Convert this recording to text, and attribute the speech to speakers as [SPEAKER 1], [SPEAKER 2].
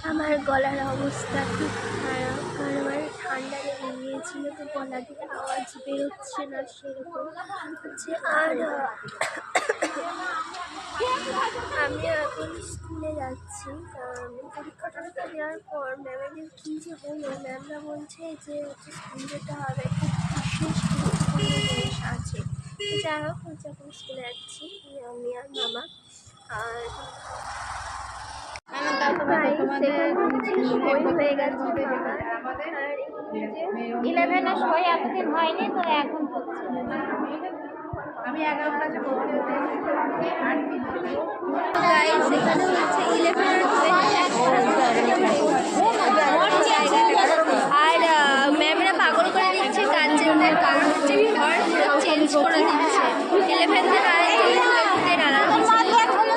[SPEAKER 1] আমার গলার অবস্থা খুব খারাপ, কারণ আমার ঠান্ডা লেগে গিয়েছিল, তো গলা থেকে আওয়াজ বেরোচ্ছে না সেরকম হচ্ছে। আর আমি এখন স্কুলে যাচ্ছি। পরীক্ষা টরীক্ষা দেওয়ার পর ম্যামেদের কী যে হলো, ম্যামরা বলছে যে স্কুল যেতে হবে, খুব বিশেষ গুরুত্বপূর্ণ জিনিস আছে। যাই হোক, হচ্ছে এখন স্কুলে যাচ্ছি আমি আর মামা। আর হয়ে গেছে
[SPEAKER 2] ইলেভেনের সই এতদিন হয়নি, তো এখন হচ্ছে।
[SPEAKER 3] আমি 11 ক্লাসে ভর্তি হতে
[SPEAKER 1] এখানে হচ্ছে 11